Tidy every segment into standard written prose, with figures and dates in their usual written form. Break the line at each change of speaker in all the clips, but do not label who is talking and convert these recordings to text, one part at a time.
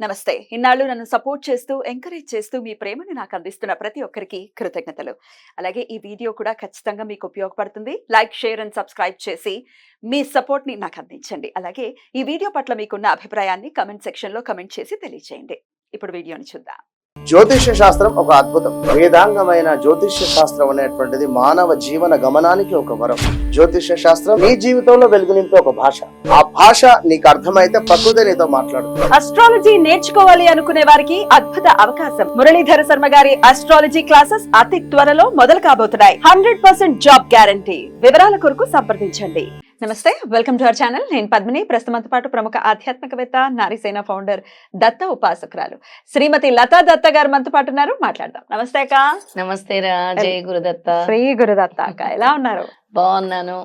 నమస్తే. ఇన్నాళ్ళు నన్ను సపోర్ట్ చేస్తూ, ఎంకరేజ్ చేస్తూ మీ ప్రేమని నాకు అందిస్తున్న ప్రతి ఒక్కరికి కృతజ్ఞతలు. అలాగే ఈ వీడియో కూడా ఖచ్చితంగా మీకు ఉపయోగపడుతుంది. లైక్, షేర్ అండ్ సబ్స్క్రైబ్ చేసి మీ సపోర్ట్‌ని నాకు అందించండి. అలాగే ఈ వీడియో పట్ల మీకున్న అభిప్రాయాన్ని కామెంట్ సెక్షన్‌లో కామెంట్ చేసి తెలియజేయండి. ఇప్పుడు వీడియోని చూద్దాం.
జ్యోతిష్య శాస్త్రం ఒక అద్భుతం. వేదాంగమైన జ్యోతిష్య శాస్త్రం అనేటువంటిది మానవ జీవన గమనానికి ఒక వరం. జ్యోతిష్య శాస్త్రం నీ జీవితంలో వెలుగునింపే ఒక భాష. ఆ భాష నీకు అర్థమైతే ప్రకృతి నీతో మాట్లాడుతుంది.
అస్ట్రాలజీ నేర్చుకోవాలి అనుకునే వారికి అద్భుత అవకాశం. మురళీధర శర్మ గారి అస్ట్రాలజీ క్లాసెస్ అతి త్వరలో మొదలు కాబోతున్నాయి. 100% జాబ్ గ్యారంటీ. వివరాల కొరకు సంప్రదించండి. నమస్తే, వెల్కమ్ టు అవర్ ఛానల్. నేను పద్మిని. ప్రస్తుతంతో పాటు ప్రముఖ ఆధ్యాత్మికవేత్త, నారీసేన ఫౌండర్, దత్త ఉపాసకురాలు శ్రీమతి లతా దత్త గారు మనతో పాటు ఉన్నారు. మాట్లాడదాం. నమస్తే అక్క.
నమస్తే రా. జై గురుదత్త.
శ్రీ గురుదత్త అక్క, ఎలా ఉన్నారు?
బాగున్నాను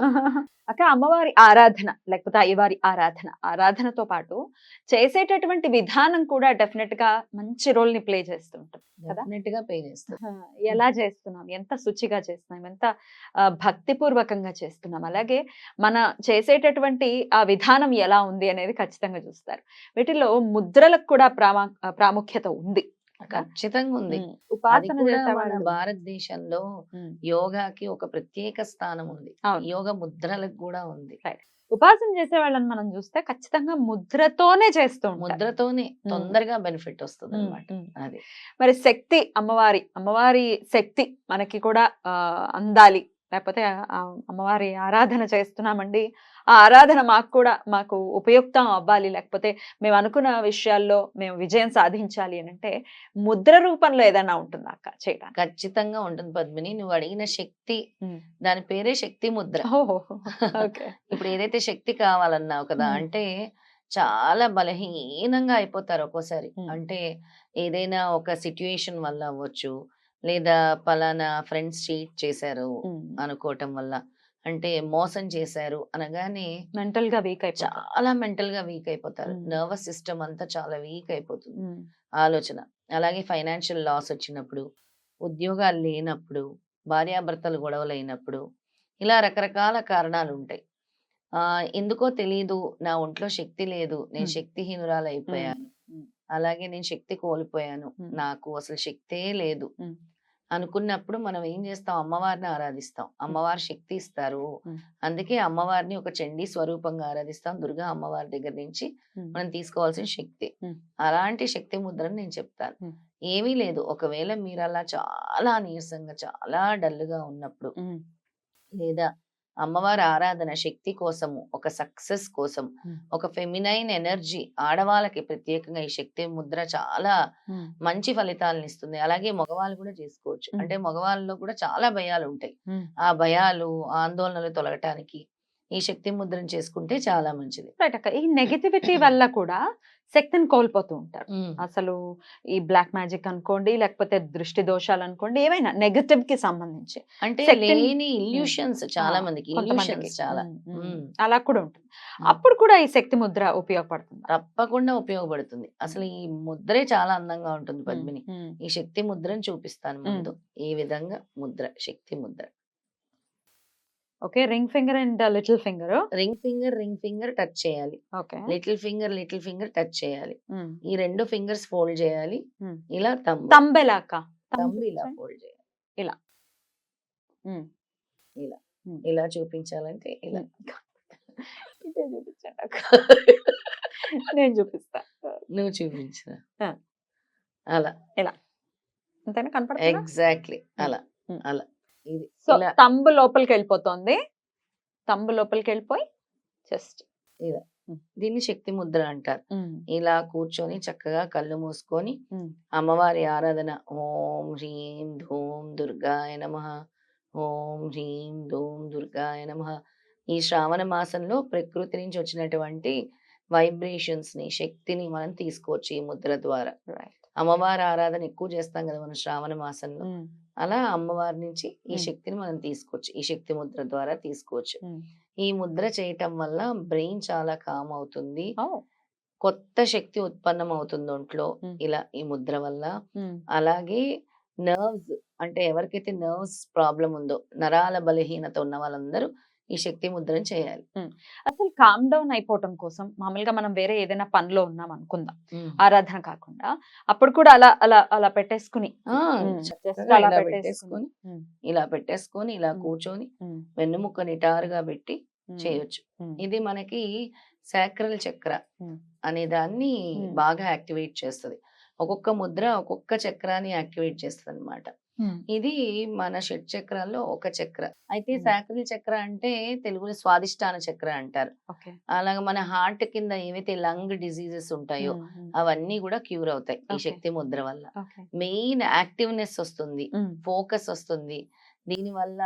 అక్క. అమ్మవారి ఆరాధన లేకపోతే అయ్యవారి ఆరాధనతో పాటు చేసేటటువంటి విధానం కూడా డెఫినెట్ గా మంచి రోల్ ని ప్లే చేస్తుంటాం కదా.
డెఫినెట్ గా పే చేస్తాం.
ఎలా చేస్తున్నాం, ఎంత శుచిగా చేస్తున్నాం, ఎంత భక్తిపూర్వకంగా చేస్తున్నాం, అలాగే మన చేసేటటువంటి ఆ విధానం ఎలా ఉంది అనేది ఖచ్చితంగా చూస్తారు. వీటిలో ముద్రలకు కూడా ప్రాముఖ్యత ఉంది.
ఖచ్చితంగా ఉంది. అది
ఉపాసన
కూడా మన
చేసేవాళ్ళు
భారతదేశంలో యోగాకి ఒక ప్రత్యేక స్థానం ఉంది.
అవును.
యోగ ముద్రలకు కూడా ఉంది.
ఉపాసన చేసే వాళ్ళని మనం చూస్తే ఖచ్చితంగా ముద్రతోనే చేస్తూ ఉంటారు.
ముద్రతోనే తొందరగా బెనిఫిట్ వస్తుంది అన్నమాట. అది
మరి శక్తి, అమ్మవారి శక్తి మనకి కూడా అందాలి, లేకపోతే అమ్మవారి ఆరాధన చేస్తున్నామండి, ఆ ఆరాధన మాకు ఉపయుక్తం అవ్వాలి, లేకపోతే మేము అనుకున్న విషయాల్లో మేము విజయం సాధించాలి అని అంటే ముద్ర రూపంలో ఏదైనా ఉంటుందా అక్క చేయడానికి?
ఖచ్చితంగా ఉంటుంది పద్మిని. నువ్వు అడిగిన శక్తి, దాని పేరే శక్తి ముద్ర. ఇప్పుడు ఏదైతే శక్తి కావాలన్నావు కదా, అంటే చాలా బలహీనంగా అయిపోతారు ఒక్కోసారి. అంటే ఏదైనా ఒక సిట్యుయేషన్ వల్ల అవ్వచ్చు, లేదా పలానా ఫ్రెండ్స్ చీట్ చేశారు అనుకోవటం వల్ల, అంటే మోసం చేశారు అనగానే
మెంటల్ గా వీక్
చాలా మెంటల్ గా వీక్ అయిపోతారు. నర్వస్ సిస్టమ్ అంతా చాలా వీక్ అయిపోతుంది. ఆలోచన. అలాగే ఫైనాన్షియల్ లాస్ వచ్చినప్పుడు, ఉద్యోగాలు లేనప్పుడు, భార్యాభర్తలు గొడవలు అయినప్పుడు, ఇలా రకరకాల కారణాలు ఉంటాయి. ఎందుకో తెలీదు, నా ఒంట్లో శక్తి లేదు, నేను శక్తిహీనురాలు అయిపోయాను, అలాగే నేను శక్తి కోల్పోయాను, నాకు అసలు శక్తే లేదు అనుకున్నప్పుడు మనం ఏం చేస్తాం? అమ్మవారిని ఆరాధిస్తాం. అమ్మవారు శక్తి ఇస్తారు. అందుకే అమ్మవారిని ఒక చండీ స్వరూపంగా ఆరాధిస్తాం. దుర్గా అమ్మవారి దగ్గర నుంచి మనం తీసుకోవాల్సిన శక్తి. అలాంటి శక్తి ముద్రని నేను చెప్తాను. ఏమీ లేదు, ఒకవేళ మీరు అలా చాలా నీరసంగా, చాలా డల్గా ఉన్నప్పుడు, లేదా అమ్మవారి ఆరాధన శక్తి కోసము, ఒక సక్సెస్ కోసం, ఒక ఫెమినైన్ ఎనర్జీ, ఆడవాళ్ళకి ప్రత్యేకంగా ఈ శక్తి ముద్ర చాలా మంచి ఫలితాలను ఇస్తుంది. అలాగే మగవాళ్ళు కూడా చేసుకోవచ్చు. అంటే మగవాళ్ళలో కూడా చాలా భయాలు ఉంటాయి. ఆ భయాలు, ఆందోళనలు తొలగటానికి ఈ శక్తి ముద్రను చేసుకుంటే చాలా మంచిది.
ఈ నెగటివిటీ వల్ల కూడా శక్తిని కోల్పోతూ ఉంటారు. అసలు ఈ బ్లాక్ మ్యాజిక్ అనుకోండి, లేకపోతే దృష్టి దోషాలు అనుకోండి, ఏవైనా నెగటివ్ కి సంబంధించి
అంటే లేని ఇల్యూషన్స్ చాలా మందికి, ఇల్యూషన్స్ చాలా
అలా కూడా ఉంటుంది. అప్పుడు కూడా ఈ శక్తి ముద్ర ఉపయోగపడుతుంది.
తప్పకుండా ఉపయోగపడుతుంది. అసలు ఈ ముద్రే చాలా అందంగా ఉంటుంది పద్మిని. ఈ శక్తి ముద్రను చూపిస్తాను ముందు. ఈ విధంగా ముద్ర, శక్తి Mudra.
Okay, ring finger and little finger.
Ring finger touch చేయాలి.
ఓకే,
లిటిల్ ఫింగర్ టచ్ చేయాలి. ఈ రెండు ఫింగర్స్ ఫోల్డ్ చేయాలి. ఇలా
తంబ్ ఎలా అక్క?
తంబు ఇలా ఫోల్డ్ చేయాలి.
ఇలా
ఇలా ఇలా చూపించాలంటే ఇలా
ఇదే చూపించండి అక్క. నేను చూపిస్తా,
నువ్వు చూపించు. అలా
ఇలా అంతేనా కనపడుతుందా?
ఎగ్జాక్ట్లీ అలా అలా. ఇది
సో తంబు లోపలికి వెళ్ళిపోతుంది. తంబు లోపలికి వెళ్ళిపోయి జస్ట్
ఇలా. దీన్ని శక్తి ముద్ర అంటారు. ఇలా కూర్చొని చక్కగా కళ్ళు మూసుకొని అమ్మవారి ఆరాధన, ఓం హ్రీం ధూం దుర్గాయ నమః, ఓం హ్రీం ధూం దుర్గాయ నమః. ఈ శ్రావణ మాసంలో ప్రకృతి నుంచి వచ్చినటువంటి వైబ్రేషన్స్ ని, శక్తిని మనం తీసుకోవచ్చు ఈ ముద్ర ద్వారా. అమ్మవారి ఆరాధన ఎక్కువ చేస్తాం కదా మనం శ్రావణ మాసంలో. అలా అమ్మవారి నుంచి ఈ శక్తిని మనం తీసుకోవచ్చు. ఈ శక్తి ముద్ర ద్వారా తీసుకోవచ్చు. ఈ ముద్ర చేయటం వల్ల బ్రెయిన్ చాలా కామ్ అవుతుంది. కొత్త శక్తి ఉత్పన్నం అవుతుంది ఒంట్లో ఇలా ఈ ముద్ర వల్ల. అలాగే నర్వ్స్, అంటే ఎవరికైతే నర్వ్స్ ప్రాబ్లం ఉందో, నరాల బలహీనత ఉన్న వాళ్ళందరూ ఈ శక్తి ముద్రను చేయాలి.
అసలు కామ్ డౌన్ అయిపోవటం కోసం మామూలుగా మనం వేరే ఏదైనా పనిలో ఉన్నాం అనుకుందాం,
ఉమ్.
ఆరాధన కాకుండా, అప్పుడు కూడా అలా అలా అలా పెట్టేసుకుని
ఆ,
ఉమ్,
చక్కగా
just అలా
ఇలా
పెట్టేసుకుని,
పెట్టేసుకొని ఇలా
ఉమ్.
కూర్చొని
ఉమ్,
వెన్నుముక్క నిటారుగా పెట్టి
ఉమ్,
చేయొచ్చు.
ఉమ్,
ఇది మనకి సాక్రల్ చక్ర
ఉమ్,
అనే దాన్ని
ఉమ్.
బాగా యాక్టివేట్ చేస్తుంది. ఒక్కొక్క ముద్ర ఒక్కొక్క చక్రాన్ని యాక్టివేట్ చేస్తుంది అనమాట.
ఉమ్,
ఇది మన షట్ చక్రాల్లో ఒక చక్ర. అయితే
ఉమ్.
సాక్రల్ చక్ర అంటే తెలుగులో స్వాదిష్టాన చక్ర అంటారు.
ఓకే.
అలాగే మన హార్ట్ కింద ఏవైతే లంగ్ డిసీజెస్ ఉంటాయో
ఉమ్, ఉమ్,
అవన్నీ కూడా క్యూర్ అవుతాయి ఈ
Okay.
శక్తి ముద్ర వల్ల.
ఓకే.
మెయిన్ యాక్టివ్నెస్ వస్తుంది,
ఉమ్,
ఫోకస్ వస్తుంది. దీనివల్ల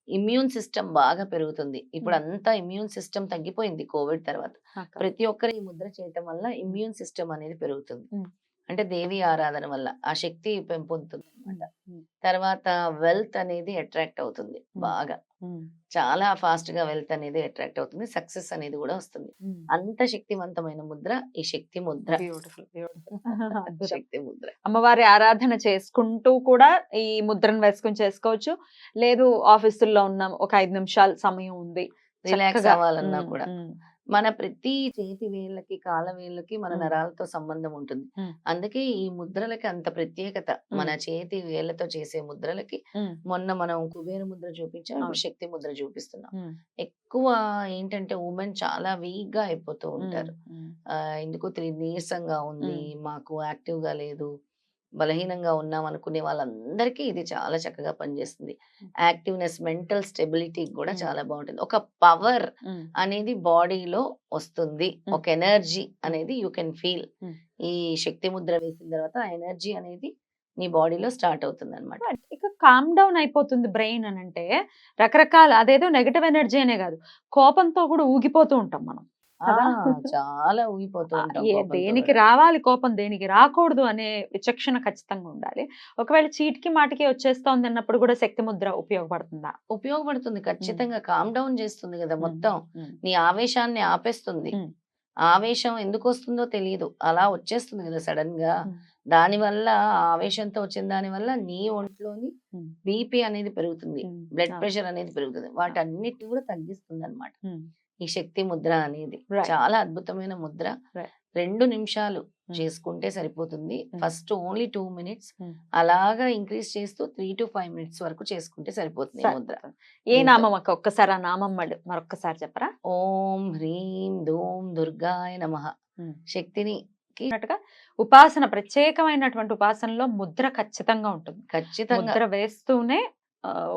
ఇమ్యూన్ సిస్టమ్ బాగా పెరుగుతుంది. ఇప్పుడు అంతా ఇమ్యూన్ సిస్టమ్ తగ్గిపోయింది కోవిడ్ తర్వాత.
అక్క.
ప్రతి ఒక్కరు ఈ ముద్ర చేయటం వల్ల ఇమ్యూన్ సిస్టమ్ అనేది పెరుగుతుంది.
ఉమ్.
అంటే దేవి ఆరాధన వల్ల ఆ శక్తి పెంపొందుతుంది అనమాట.
ఉమ్,
తర్వాత వెల్త్ అనేది అట్రాక్ట్ అవుతుంది
ఉమ్.
బాగా.
ఉమ్,
చాలా ఫాస్ట్ గా వెల్త్ అనేది అట్రాక్ట్ అవుతుంది. సక్సెస్ అనేది కూడా వస్తుంది.
ఉమ్.
అంత శక్తివంతమైన ముద్ర ఈ శక్తి ముద్ర.
Beautiful, beautiful. అద్భుతం.
శక్తి ముద్ర.
అమ్మవారి ఆరాధన చేసుకుంటూ కూడా ఈ ముద్రను వేసుకుని చేసుకోవచ్చు. లేదు ఆఫీసుల్లో ఉన్నాం, ఒక 5 నిమిషాలు సమయం ఉంది,
రిలాక్స్
చక్కగా.
అవ్వాలన్నా
ఉమ్,
కూడా
ఉమ్,
మన ప్రతి చేతి వేళ్ళకి కాళ్ళ వేళ్ళకి మన
మ్మ్.
నరాలతో సంబంధం ఉంటుంది.
మ్మ్.
అందుకే ఈ ముద్రలకి అంత ప్రత్యేకత. మన చేతి వేళ్ళతో చేసే ముద్రలకి
ఉమ్,
మొన్న మనం కుబేర ముద్ర చూపించాం, ఇప్పుడు
అవును.
శక్తి ముద్ర చూపిస్తున్నాం.
ఉమ్,
ఎక్కువ ఏంటంటే ఉమెన్ చాలా వీక్ గా అయిపోతూ ఉంటారు.
ఉమ్,
ఎందుకో తెలియదు, నీరసంగా ఉంది,
మ్మ్.
మాకు యాక్టివ్ గా లేదు, బలహీనంగా ఉన్నాం అనుకునే వాళ్ళందరికీ ఇది చాలా చక్కగా పనిచేస్తుంది. యాక్టివ్నెస్, మెంటల్ స్టెబిలిటీ కూడా
మ్మ్.
చాలా బాగుంటుంది. ఒక పవర్
ఉమ్,
అనేది బాడీలో వస్తుంది, ఒక ఎనర్జీ అనేది యూ కెన్ ఫీల్.
మ్మ్.
ఈ శక్తి ముద్ర వేసిన తర్వాత ఆ ఎనర్జీ అనేది నీ బాడీలో స్టార్ట్ అవుతుంది అనమాట.
But ఇక కామ్ డౌన్ అయిపోతుంది బ్రెయిన్ అని అంటే, రకరకాల అదేదో నెగటివ్ ఎనర్జీ అనే కాదు, కోపంతో కూడా ఊగిపోతూ ఉంటాం మనం కదా.
చాలా ఊగిపోతూ ఉంటాం కోపంతో
దేనికి
కూడా.
రావాలి కోపం, దేనికి రాకూడదు అనే విచక్షణ ఖచ్చితంగా ఉండాలి. ఒకవేళ చీటికి మాటికి వచ్చేస్తోంది అన్నప్పుడు కూడా శక్తి ముద్ర ఉపయోగపడుతుందా?
ఉపయోగపడుతుంది ఖచ్చితంగా. కామ్ డౌన్ చేస్తుంది కదా
ఉమ్,
మొత్తం.
ఉమ్,
నీ ఆవేశాన్ని ఆపేస్తుంది.
ఉమ్,
ఆవేశం ఎందుకు వస్తుందో తెలియదు, అలా వచ్చేస్తుంది కదా సడన్ గా.
ఉమ్,
దానివల్ల ఆ ఆవేశంతో వచ్చిన దాని వల్ల నీ ఒంట్లోని
ఉమ్,
బీపీ అనేది పెరుగుతుంది,
ఉమ్,
బ్లడ్
ఆ,
ప్రెషర్ అనేది పెరుగుతుంది. వాటన్నిటిని కూడా తగ్గిస్తుంది అనమాట
ఉమ్,
ఈ శక్తి ముద్ర అనేది.
Right.
చాలా అద్భుతమైన ముద్ర.
Right.
2 నిమిషాలు
Hmm.
చేసుకుంటే సరిపోతుంది.
Hmm.
First only 2 minutes,
Hmm.
అలాగా ఇంక్రీజ్ చేస్తూ 3 to 5 minutes వరకు చేసుకుంటే సరిపోతుంది ఈ ముద్ర.
ఏ నామం అక్క? ఒక్కసారి ఆ నామం మరొక్కసారి చెప్పరా?
ఓం హ్రీం ధూం దుర్గాయ నమః.
ఉమ్.
శక్తిని
అన్నట్టుగా ఉపాసన, ప్రత్యేకమైనటువంటి ఉపాసనలో ముద్ర ఖచ్చితంగా ఉంటుంది.
ఖచ్చితంగా
ముద్ర వేస్తూనే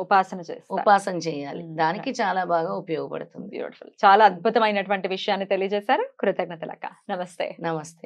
ఉపాసన చేస్తారు.
ఉపాసన చేయాలి.
Hmm.
దానికి చాలా బాగా ఉపయోగపడుతుంది.
బ్యూటిఫుల్. చాలా అద్భుతమైనటువంటి విషయాన్ని తెలియజేశారు. కృతజ్ఞతలక్క. నమస్తే.
నమస్తే.